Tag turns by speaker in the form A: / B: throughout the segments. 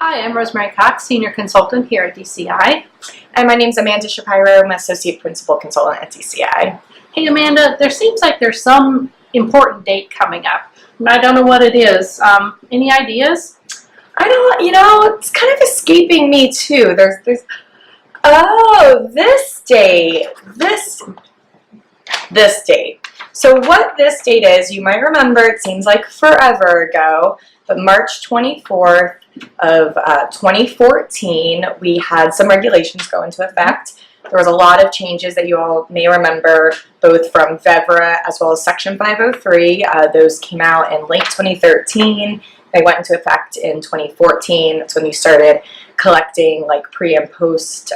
A: Hi, I'm Rosemary Cox, Senior Consultant here at DCI.
B: And my name is Amanda Shapiro. I'm Associate Principal Consultant at DCI.
A: Hey Amanda, there seems like there's some important date coming up. I don't know what it is. Any ideas?
B: I don't, it's kind of escaping me too. This date. This date. So what this date is, you might remember, it seems like forever ago, but March 24th of 2014, we had some regulations go into effect. There was a lot of changes that you all may remember, both from VEVRA as well as Section 503. Those came out in late 2013. They went into effect in 2014. That's when you started collecting like pre and post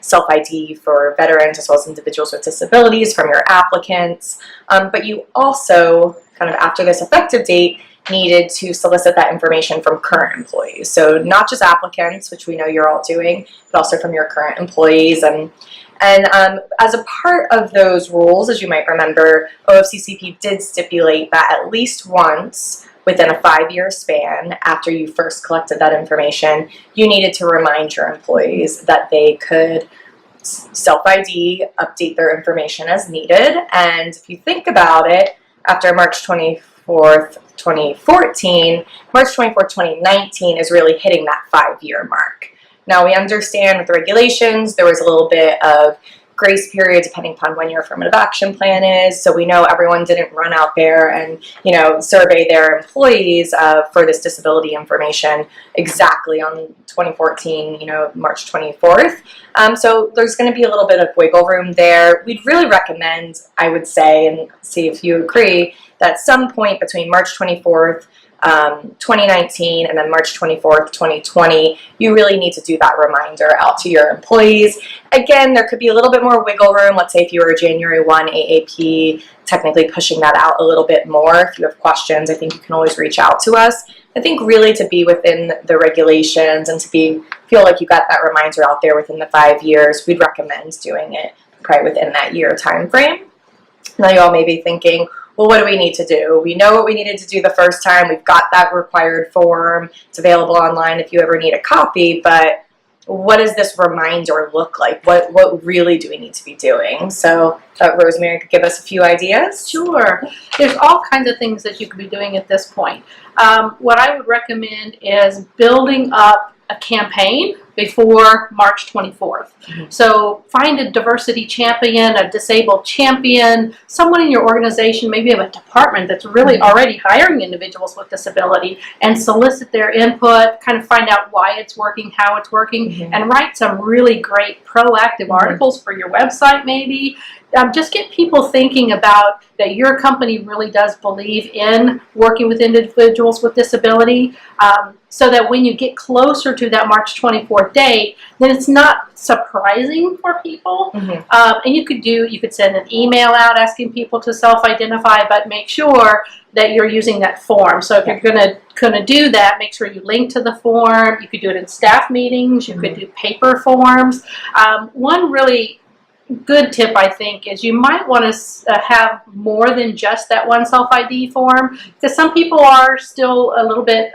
B: self-ID for veterans as well as individuals with disabilities from your applicants. But you also, kind of after this effective date, needed to solicit that information from current employees. So not just applicants, which we know you're all doing, but also from your current employees. And as a part of those rules, as you might remember, OFCCP did stipulate that at least once within a 5-year span after you first collected that information, you needed to remind your employees that they could self-ID, update their information as needed. And if you think about it, after March 24th, 2014, March 24th, 2019 is really hitting that 5-year mark. Now we understand with the regulations, there was a little bit of grace period depending upon when your affirmative action plan is. So we know everyone didn't run out there and, survey their employees for this disability information exactly on 2014, March 24th. So there's going to be a little bit of wiggle room there. We'd really recommend, I would say, and see if you agree, that at some point between March 24th, 2019 and then March 24th, 2020, you really need to do that reminder out to your employees. Again, there could be a little bit more wiggle room. Let's say if you were a January 1 AAP, technically pushing that out a little bit more. If you have questions, I think you can always reach out to us. I think really to be within the regulations and to feel like you got that reminder out there within the 5 years, we'd recommend doing it probably within that year time frame. Now you all may be thinking, well, what do we need to do? We know what we needed to do the first time. We've got that required form. It's available online if you ever need a copy, but what does this reminder look like? What really do we need to be doing? So Rosemary could give us a few ideas.
A: Sure. There's all kinds of things that you could be doing at this point. What I would recommend is building up a campaign before March 24th. So find a diversity champion, a disabled champion, someone in your organization, maybe of a department that's really already hiring individuals with disability, and solicit their input, kind of find out why it's working, how it's working, and write some really great proactive articles for your website maybe. Just get people thinking about that your company really does believe in working with individuals with disability, so that when you get closer to that March 24th date, then it's not surprising for people. And you could send an email out asking people to self-identify, but make sure that you're using that form. So if you're gonna do that, make sure you link to the form. You could do it in staff meetings. You could do paper forms. One really good tip, I think, is you might want to have more than just that one self-ID form, because some people are still a little bit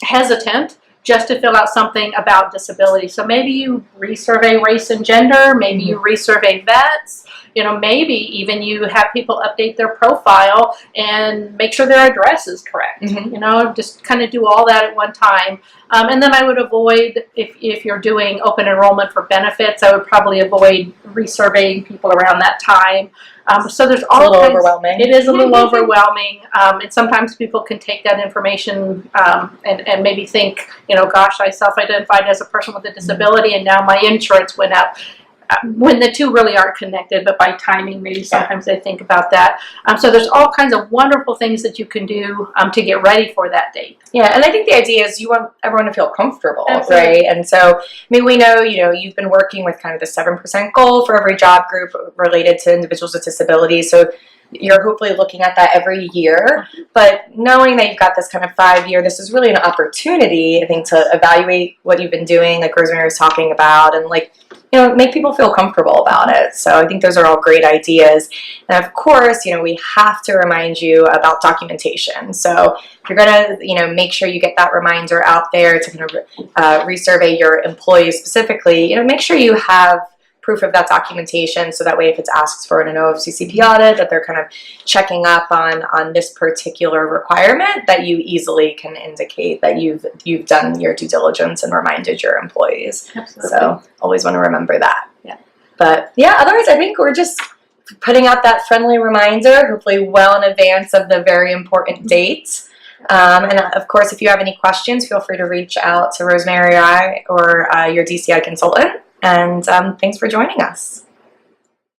A: hesitant just to fill out something about disability. So maybe you resurvey race and gender, maybe you resurvey vets, maybe even you have people update their profile and make sure their address is correct. Just kind of do all that at one time. And then I would avoid, if you're doing open enrollment for benefits, I would probably avoid resurveying people around that time. So there's all kinds. It's a little overwhelming. It is a little overwhelming. And sometimes people can take that information and maybe think, gosh, I self-identified as a person with a disability and now my insurance went up. When the two really aren't connected, but by timing, maybe sometimes they think about that. So there's all kinds of wonderful things that you can do to get ready for that date.
B: Yeah, and I think the idea is you want everyone to feel comfortable,
A: Absolutely.
B: Right? And so, we know, you've been working with kind of the 7% goal for every job group related to individuals with disabilities. So you're hopefully looking at that every year, but knowing that you've got this kind of 5-year, this is really an opportunity, I think, to evaluate what you've been doing, like Rosemary was talking about, and make people feel comfortable about it. So I think those are all great ideas. And of course, we have to remind you about documentation. So if you're going to, make sure you get that reminder out there to kind of resurvey your employees specifically, make sure you have proof of that documentation, so that way if it's asked for in an OFCCP audit, that they're kind of checking up on this particular requirement, that you easily can indicate that you've done your due diligence and reminded your employees.
A: Absolutely.
B: So always want to remember that.
A: Yeah.
B: But yeah, otherwise I think we're just putting out that friendly reminder, hopefully well in advance of the very important date. And of course, if you have any questions, feel free to reach out to Rosemary or your DCI consultant. And thanks for joining us.